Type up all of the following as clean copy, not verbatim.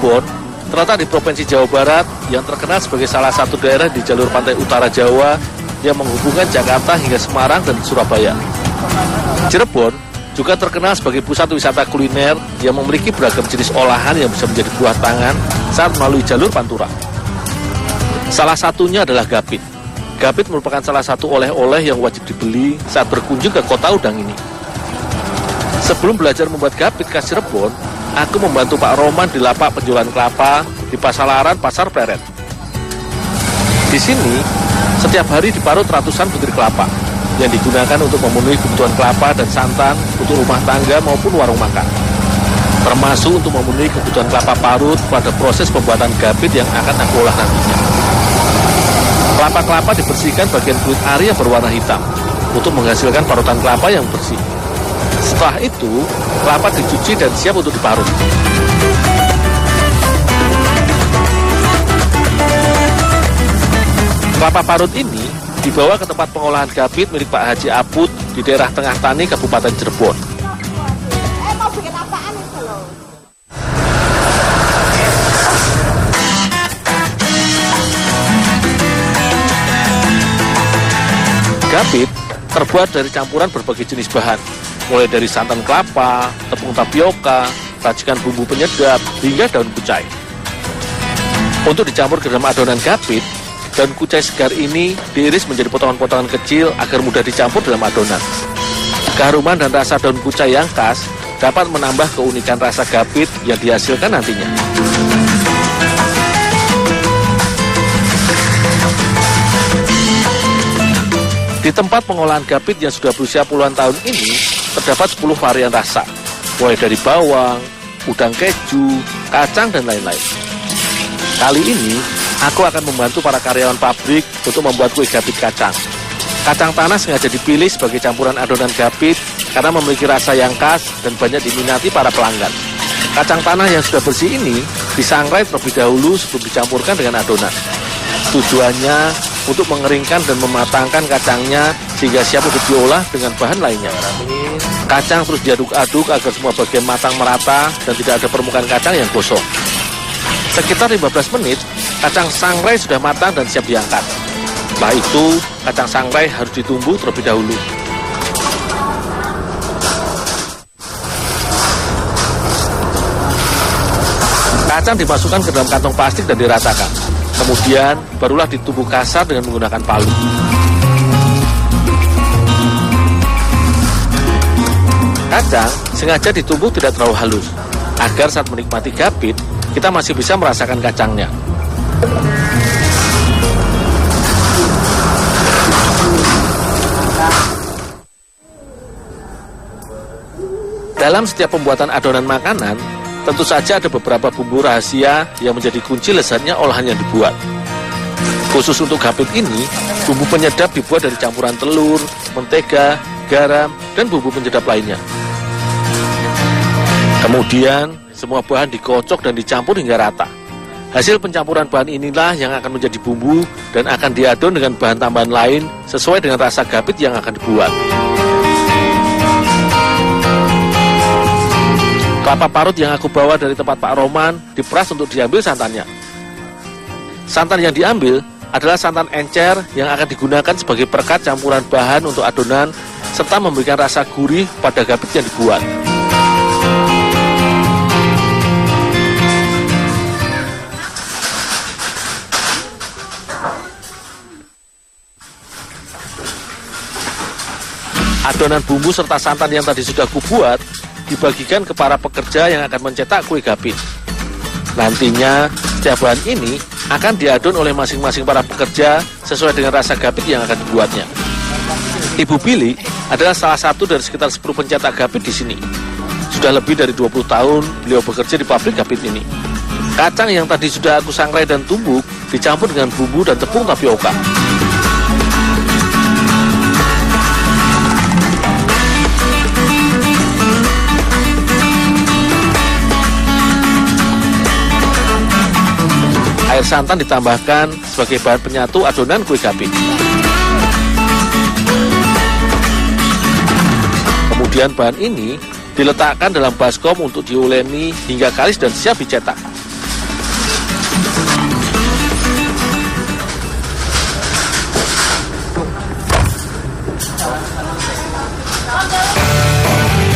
Cirebon terletak di Provinsi Jawa Barat yang terkenal sebagai salah satu daerah di jalur pantai utara Jawa yang menghubungkan Jakarta hingga Semarang dan Surabaya. Cirebon juga terkenal sebagai pusat wisata kuliner yang memiliki beragam jenis olahan yang bisa menjadi buah tangan saat melalui jalur Pantura. Salah satunya adalah gapit. Gapit merupakan salah satu oleh-oleh yang wajib dibeli saat berkunjung ke kota udang ini. Sebelum belajar membuat gapit khas Cirebon, aku membantu Pak Roman di lapak penjualan kelapa di Pasalaran Pasar Pleret. Di sini, setiap hari diparut ratusan butir kelapa yang digunakan untuk memenuhi kebutuhan kelapa dan santan untuk rumah tangga maupun warung makan. Termasuk untuk memenuhi kebutuhan kelapa parut pada proses pembuatan gapit yang akan aku olah nantinya. Kelapa-kelapa dibersihkan bagian kulit ari yang berwarna hitam untuk menghasilkan parutan kelapa yang bersih. Setelah itu, kelapa dicuci dan siap untuk diparut. Kelapa parut ini dibawa ke tempat pengolahan gapit milik Pak Haji Aput di daerah Tengah Tani, Kabupaten Cirebon. Mau bikin apaan itu loh? Gapit terbuat dari campuran berbagai jenis bahan, mulai dari santan kelapa, tepung tapioka, racikan bumbu penyedap, hingga daun kucai. Untuk dicampur ke dalam adonan gapit, daun kucai segar ini diiris menjadi potongan-potongan kecil agar mudah dicampur dalam adonan. Keharuman dan rasa daun kucai yang khas dapat menambah keunikan rasa gapit yang dihasilkan nantinya. Di tempat pengolahan gapit yang sudah berusia puluhan tahun ini, terdapat 10 varian rasa, mulai dari bawang, udang keju, kacang, dan lain-lain. Kali ini, aku akan membantu para karyawan pabrik untuk membuat kue gapit kacang. Kacang tanah sengaja dipilih sebagai campuran adonan gapit karena memiliki rasa yang khas dan banyak diminati para pelanggan. Kacang tanah yang sudah bersih ini disangrai terlebih dahulu sebelum dicampurkan dengan adonan. Tujuannya untuk mengeringkan dan mematangkan kacangnya sehingga siap untuk diolah dengan bahan lainnya. Kacang terus diaduk-aduk agar semua bagian matang merata dan tidak ada permukaan kacang yang gosong. Sekitar 15 menit, kacang sangrai sudah matang dan siap diangkat. Setelah itu, kacang sangrai harus ditumbuk terlebih dahulu. Kacang dimasukkan ke dalam kantong plastik dan diratakan. Kemudian, barulah ditumbuk kasar dengan menggunakan palu. Kacang sengaja ditumbuk tidak terlalu halus, agar saat menikmati gapit, kita masih bisa merasakan kacangnya. Dalam setiap pembuatan adonan makanan, tentu saja ada beberapa bumbu rahasia yang menjadi kunci lezatnya olahan yang dibuat. Khusus untuk gapit ini, bumbu penyedap dibuat dari campuran telur, mentega, garam, dan bumbu penyedap lainnya. Kemudian, semua bahan dikocok dan dicampur hingga rata. Hasil pencampuran bahan inilah yang akan menjadi bumbu dan akan diadon dengan bahan tambahan lain sesuai dengan rasa gapit yang akan dibuat. Kelapa parut yang aku bawa dari tempat Pak Roman diperas untuk diambil santannya. Santan yang diambil adalah santan encer yang akan digunakan sebagai perekat campuran bahan untuk adonan serta memberikan rasa gurih pada gapit yang dibuat. Adonan bumbu serta santan yang tadi sudah kubuat dibagikan ke para pekerja yang akan mencetak kue gapit. Nantinya, setiap bahan ini akan diadon oleh masing-masing para pekerja sesuai dengan rasa gapit yang akan dibuatnya. Ibu Billy adalah salah satu dari sekitar 10 pencetak gapit di sini. Sudah lebih dari 20 tahun beliau bekerja di pabrik gapit ini. Kacang yang tadi sudah aku sangrai dan tumbuk dicampur dengan bumbu dan tepung tapioka. Air santan ditambahkan sebagai bahan penyatu adonan kue gapit. Kemudian bahan ini diletakkan dalam baskom untuk diuleni hingga kalis dan siap dicetak.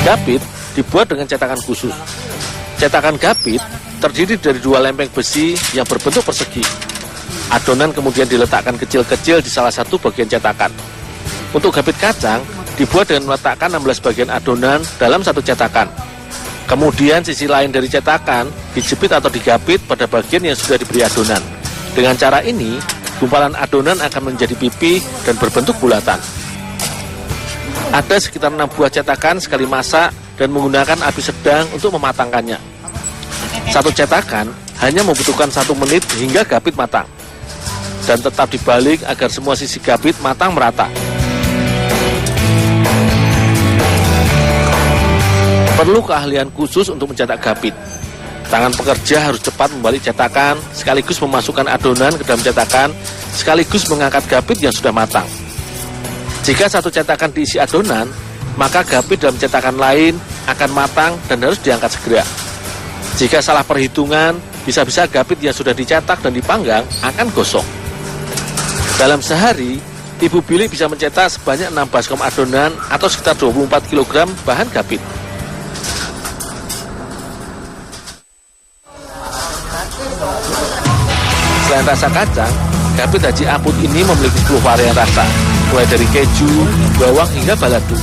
Gapit dibuat dengan cetakan khusus. Cetakan gapit terdiri dari 2 lempeng besi yang berbentuk persegi. Adonan kemudian diletakkan kecil-kecil di salah satu bagian cetakan. Untuk gapit kacang dibuat dengan meletakkan 16 bagian adonan dalam satu cetakan. Kemudian sisi lain dari cetakan dijepit atau digapit pada bagian yang sudah diberi adonan. Dengan cara ini, gumpalan adonan akan menjadi pipih dan berbentuk bulatan. Ada sekitar 6 buah cetakan sekali masak dan menggunakan api sedang untuk mematangkannya. Satu cetakan hanya membutuhkan 1 menit hingga gapit matang. Dan tetap dibalik agar semua sisi gapit matang merata. Perlu keahlian khusus untuk mencetak gapit. Tangan pekerja harus cepat membalik cetakan, sekaligus memasukkan adonan ke dalam cetakan, sekaligus mengangkat gapit yang sudah matang. Jika satu cetakan diisi adonan, maka gapit dalam cetakan lain akan matang dan harus diangkat segera. Jika salah perhitungan, bisa-bisa gapit yang sudah dicetak dan dipanggang akan gosong. Dalam sehari, Ibu Billy bisa mencetak sebanyak 6 baskom adonan atau sekitar 24 kg bahan gapit. Selain rasa kacang, gapit Haji Aput ini memiliki 10 varian rasa, mulai dari keju, bawang hingga balado.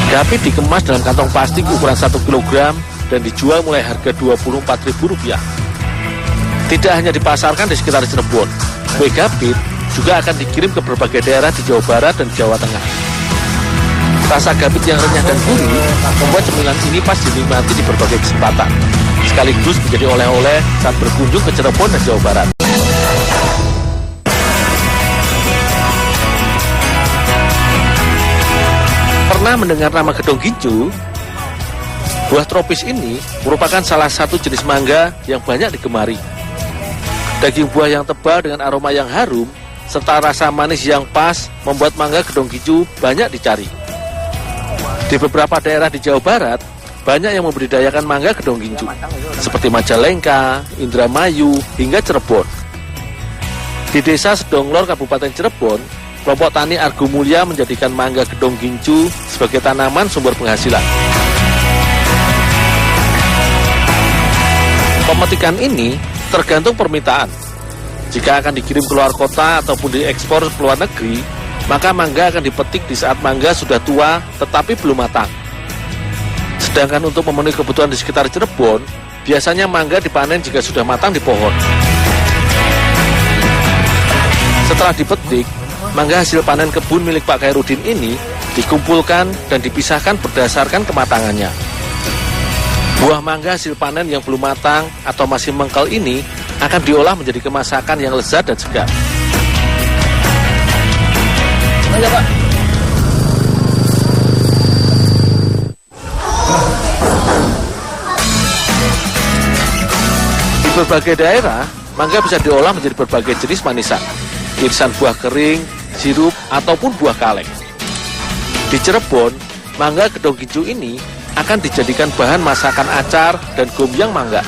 Gapit dikemas dalam kantong plastik ukuran 1 kg dan dijual mulai harga Rp24.000. Tidak hanya dipasarkan di sekitar Cirebon, kue gapit juga akan dikirim ke berbagai daerah di Jawa Barat dan Jawa Tengah. Rasa gapit yang renyah dan gurih membuat cemilan ini pas dinikmati di berbagai kesempatan, sekaligus menjadi oleh-oleh saat berkunjung ke Cirebon dan Jawa Barat. Pernah mendengar nama gedong gincu? Buah tropis ini merupakan salah satu jenis mangga yang banyak digemari. Daging buah yang tebal dengan aroma yang harum, serta rasa manis yang pas membuat mangga gedong gincu banyak dicari. Di beberapa daerah di Jawa Barat, banyak yang membudidayakan mangga gedong gincu, seperti Majalengka, Indramayu, hingga Cirebon. Di desa Sedonglor, Kabupaten Cirebon, kelompok tani Argo Mulya menjadikan mangga gedong gincu sebagai tanaman sumber penghasilan. Pemetikan ini tergantung permintaan. Jika akan dikirim keluar kota ataupun diekspor ke luar negeri, maka mangga akan dipetik di saat mangga sudah tua tetapi belum matang. Sedangkan untuk memenuhi kebutuhan di sekitar Cirebon, biasanya mangga dipanen jika sudah matang di pohon. Setelah dipetik, mangga hasil panen kebun milik Pak Khairudin ini dikumpulkan dan dipisahkan berdasarkan kematangannya. Buah mangga hasil panen yang belum matang atau masih mengkel ini akan diolah menjadi kemasakan yang lezat dan segar. Ayo, Pak. Di berbagai daerah, mangga bisa diolah menjadi berbagai jenis manisan, irisan buah kering, sirup, ataupun buah kaleng. Di Cirebon, mangga gedong gincu ini akan dijadikan bahan masakan acar dan gobyang mangga.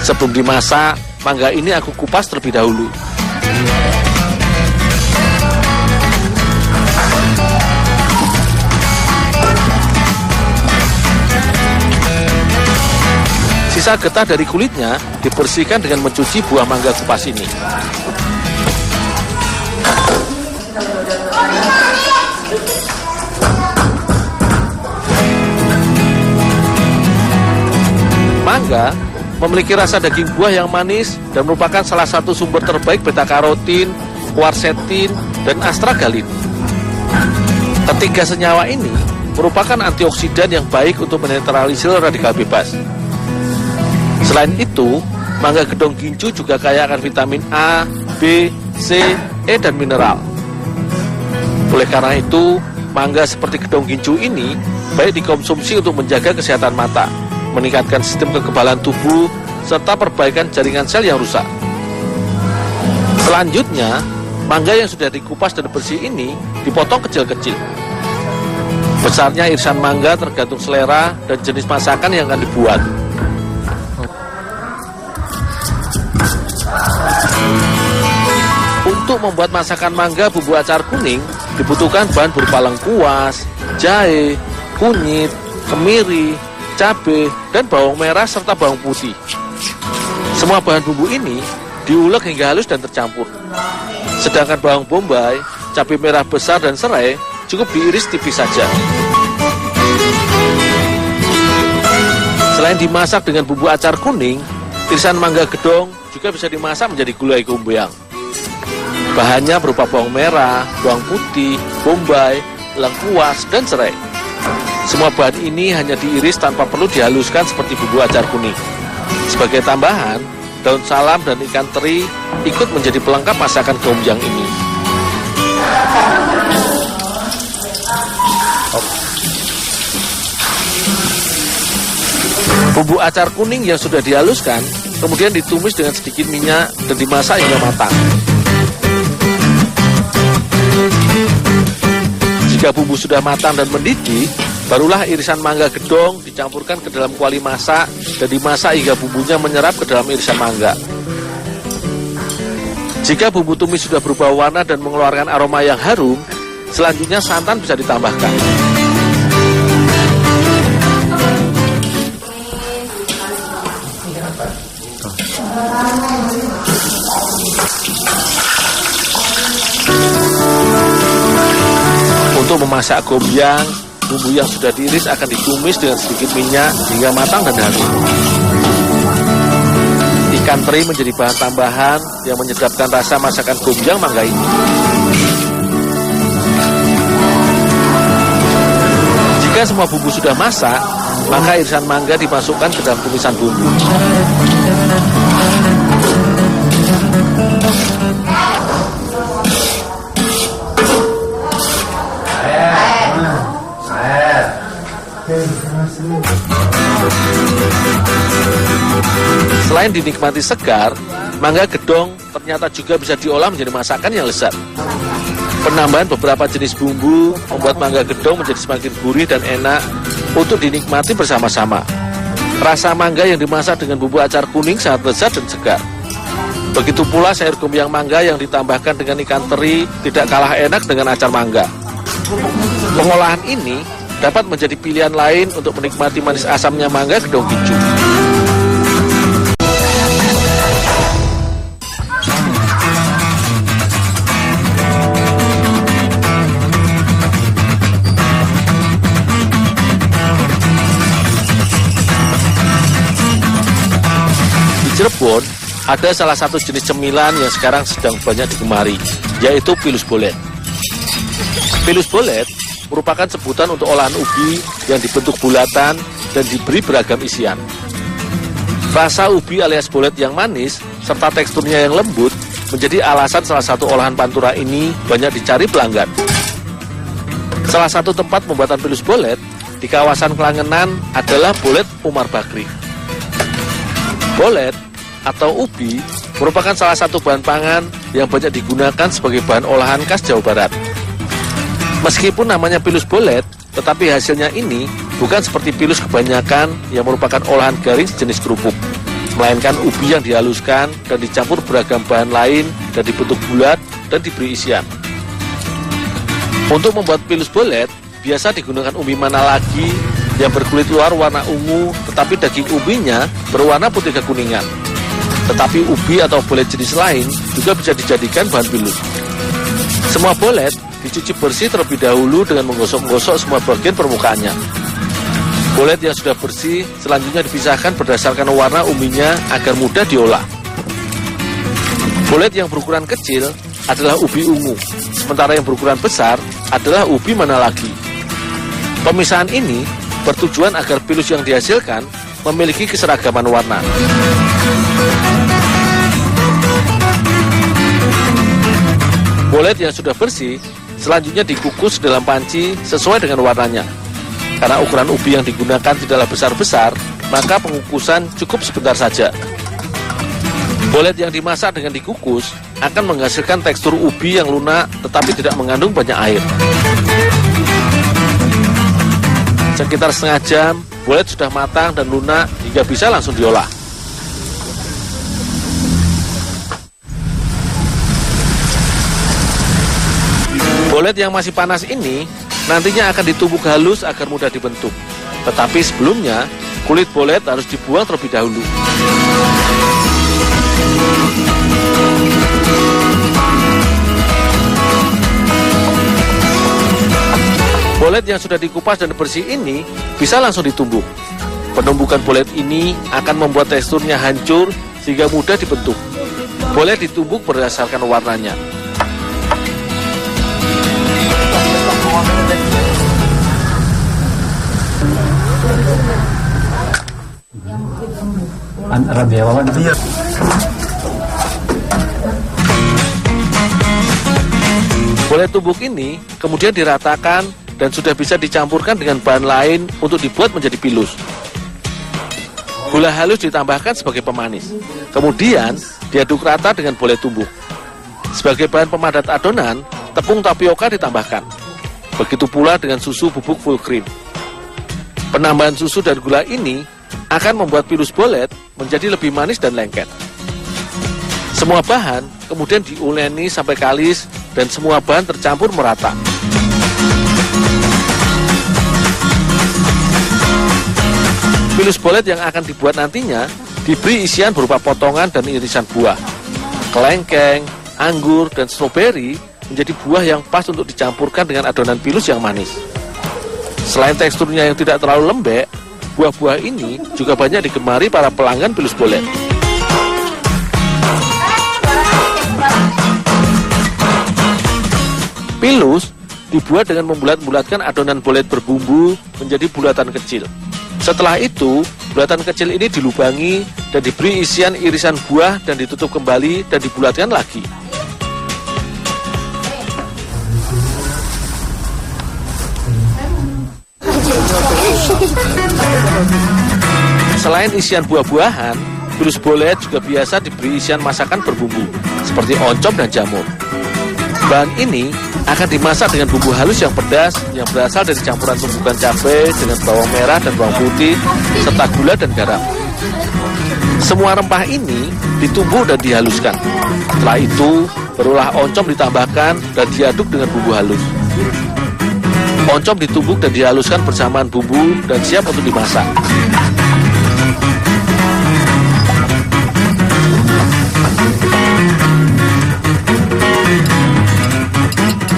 Sebelum dimasak, mangga ini aku kupas terlebih dahulu. Sisa getah dari kulitnya dibersihkan dengan mencuci buah mangga kupas ini. Mangga memiliki rasa daging buah yang manis dan merupakan salah satu sumber terbaik beta-karotin, quercetin, dan astragalin. Ketiga senyawa ini merupakan antioksidan yang baik untuk menetralisir radikal bebas. Selain itu, mangga gedong gincu juga kaya akan vitamin A, B, C, E, dan mineral. Oleh karena itu, mangga seperti gedong gincu ini baik dikonsumsi untuk menjaga kesehatan mata, meningkatkan sistem kekebalan tubuh, serta perbaikan jaringan sel yang rusak. Selanjutnya, mangga yang sudah dikupas dan bersih ini dipotong kecil-kecil. Besarnya irisan mangga tergantung selera dan jenis masakan yang akan dibuat. Untuk membuat masakan mangga bumbu acar kuning dibutuhkan bahan berupa lengkuas, jahe, kunyit, kemiri, cabai, dan bawang merah serta bawang putih. Semua bahan bumbu ini diulek hingga halus dan tercampur. Sedangkan bawang bombay, cabai merah besar dan serai cukup diiris tipis saja. Selain dimasak dengan bumbu acar kuning, irisan mangga gedong juga bisa dimasak menjadi gulai gombeyang. Bahannya berupa bawang merah, bawang putih, bombay, lengkuas, dan serai. Semua bahan ini hanya diiris tanpa perlu dihaluskan seperti bumbu acar kuning. Sebagai tambahan, daun salam dan ikan teri ikut menjadi pelengkap masakan gombeyang ini. Bumbu acar kuning yang sudah dihaluskan kemudian ditumis dengan sedikit minyak dan dimasak hingga matang. Jika bumbu sudah matang dan mendidih, barulah irisan mangga gedong dicampurkan ke dalam kuali masak dan dimasak hingga bumbunya menyerap ke dalam irisan mangga. Jika bumbu tumis sudah berubah warna dan mengeluarkan aroma yang harum, selanjutnya santan bisa ditambahkan. Untuk memasak gombeyang, bumbu yang sudah diiris akan ditumis dengan sedikit minyak hingga matang dan harum. Ikan teri menjadi bahan tambahan yang menyedapkan rasa masakan gombeyang mangga ini. Jika semua bumbu sudah masak, maka irisan mangga dimasukkan ke dalam tumisan bumbu. Selain dinikmati segar, mangga gedong ternyata juga bisa diolah menjadi masakan yang lezat. Penambahan beberapa jenis bumbu membuat mangga gedong menjadi semakin gurih dan enak untuk dinikmati bersama-sama. Rasa mangga yang dimasak dengan bumbu acar kuning sangat lezat dan segar. Begitu pula sayur gombeyang mangga yang ditambahkan dengan ikan teri tidak kalah enak dengan acar mangga. Pengolahan ini dapat menjadi pilihan lain untuk menikmati manis asamnya mangga gedong hijau. Di Cirebon, ada salah satu jenis cemilan yang sekarang sedang banyak digemari, yaitu pilus bolet. Pilus bolet merupakan sebutan untuk olahan ubi yang dibentuk bulatan dan diberi beragam isian. Rasa ubi alias bolet yang manis serta teksturnya yang lembut menjadi alasan salah satu olahan pantura ini banyak dicari pelanggan. Salah satu tempat pembuatan pilus bolet di kawasan Klangenan adalah Bolet Umar Bakri. Bolet atau ubi merupakan salah satu bahan pangan yang banyak digunakan sebagai bahan olahan khas Jawa Barat. Meskipun namanya pilus bolet, tetapi hasilnya ini bukan seperti pilus kebanyakan yang merupakan olahan garing sejenis kerupuk, melainkan ubi yang dihaluskan dan dicampur beragam bahan lain dan dibentuk bulat dan diberi isian. Untuk membuat pilus bolet, biasa digunakan ubi mana lagi yang berkulit luar warna ungu, tetapi daging ubinya berwarna putih kekuningan. Tetapi ubi atau bolet jenis lain juga bisa dijadikan bahan pilus. Semua bolet dicuci bersih terlebih dahulu dengan menggosok-gosok semua bagian permukaannya. Bolet yang sudah bersih selanjutnya dipisahkan berdasarkan warna ubinya agar mudah diolah. Bolet yang berukuran kecil adalah ubi ungu, sementara yang berukuran besar adalah ubi mana lagi. Pemisahan ini bertujuan agar pilus yang dihasilkan memiliki keseragaman warna. Bolet yang sudah bersih selanjutnya dikukus dalam panci sesuai dengan warnanya. Karena ukuran ubi yang digunakan tidaklah besar-besar, maka pengukusan cukup sebentar saja. Bolet yang dimasak dengan dikukus akan menghasilkan tekstur ubi yang lunak tetapi tidak mengandung banyak air. Sekitar setengah jam, bolet sudah matang dan lunak hingga bisa langsung diolah. Bolet yang masih panas ini nantinya akan ditumbuk halus agar mudah dibentuk. Tetapi sebelumnya, kulit bolet harus dibuang terlebih dahulu. Bolet yang sudah dikupas dan bersih ini bisa langsung ditumbuk. Penumbukan bolet ini akan membuat teksturnya hancur sehingga mudah dibentuk. Bolet ditumbuk berdasarkan warnanya. Bolet tumbuk ini kemudian diratakan dan sudah bisa dicampurkan dengan bahan lain untuk dibuat menjadi pilus. Gula halus ditambahkan sebagai pemanis. Kemudian diaduk rata dengan bolet tumbuk. Sebagai bahan pemadat adonan, tepung tapioka ditambahkan. Begitu pula dengan susu bubuk full cream. Penambahan susu dan gula ini akan membuat pilus bolet menjadi lebih manis dan lengket. Semua bahan kemudian diuleni sampai kalis dan semua bahan tercampur merata. Pilus bolet yang akan dibuat nantinya diberi isian berupa potongan dan irisan buah. Kelengkeng, anggur, dan stroberi menjadi buah yang pas untuk dicampurkan dengan adonan pilus yang manis. Selain teksturnya yang tidak terlalu lembek, buah-buah ini juga banyak digemari para pelanggan pilus bolet. Pilus dibuat dengan membulat-bulatkan adonan bolet berbumbu menjadi bulatan kecil. Setelah itu, bulatan kecil ini dilubangi dan diberi isian irisan buah dan ditutup kembali dan dibulatkan lagi. Selain isian buah-buahan, pilus bolet juga biasa diberi isian masakan berbumbu, seperti oncom dan jamur. Bahan ini akan dimasak dengan bumbu halus yang pedas yang berasal dari campuran tumbukan cabai dengan bawang merah dan bawang putih, serta gula dan garam. Semua rempah ini ditumbuk dan dihaluskan. Setelah itu, barulah oncom ditambahkan dan diaduk dengan bumbu halus. Oncom ditumbuk dan dihaluskan bersamaan bumbu dan siap untuk dimasak.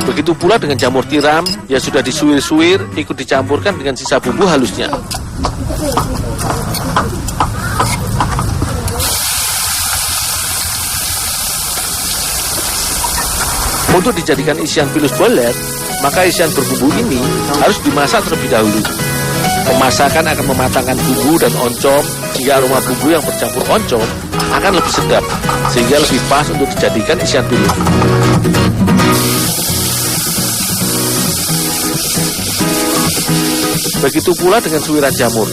Begitu pula dengan jamur tiram yang sudah disuir-suir ikut dicampurkan dengan sisa bumbu halusnya. Untuk dijadikan isian pilus bolet, maka isian berbumbu ini harus dimasak terlebih dahulu. Pemasakan akan mematangkan bumbu dan oncom hingga aroma bumbu yang bercampur oncom akan lebih sedap, sehingga lebih pas untuk dijadikan isian pilus. Begitu pula dengan suiran jamur,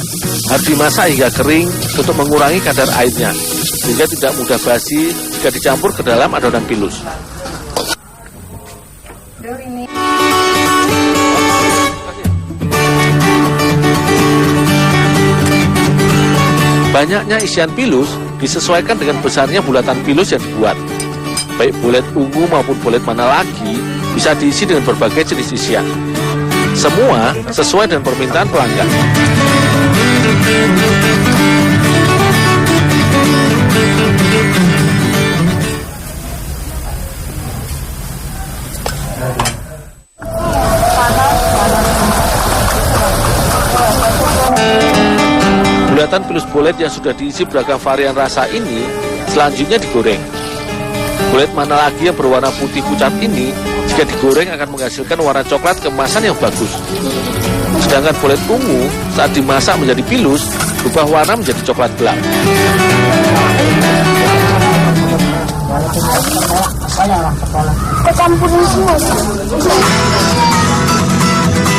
harus dimasak hingga kering untuk mengurangi kadar airnya, sehingga tidak mudah basi jika dicampur ke dalam adonan pilus. Banyaknya isian pilus disesuaikan dengan besarnya bulatan pilus yang dibuat. Baik bolet ungu maupun bolet mana lagi bisa diisi dengan berbagai jenis isian. Semua sesuai dengan permintaan pelanggan. Bulatan pilus bolet yang sudah diisi beragam varian rasa ini selanjutnya digoreng. Bolet mana lagi yang berwarna putih pucat ini jika digoreng akan menghasilkan warna coklat keemasan yang bagus. Sedangkan bolet ungu saat dimasak menjadi pilus berubah warna menjadi coklat gelap.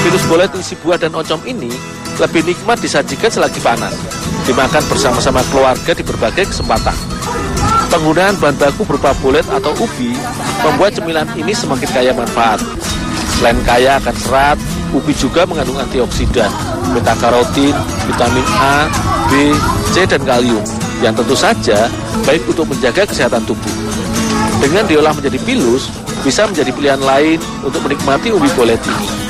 Pilus bolet isi buah dan oncom ini lebih nikmat disajikan selagi panas, dimakan bersama-sama keluarga di berbagai kesempatan. Penggunaan bahan baku berupa bolet atau ubi membuat cemilan ini semakin kaya manfaat. Selain kaya akan serat, ubi juga mengandung antioksidan, beta-karotin, vitamin A, B, C, dan kalium yang tentu saja baik untuk menjaga kesehatan tubuh. Dengan diolah menjadi pilus, bisa menjadi pilihan lain untuk menikmati ubi bolet ini.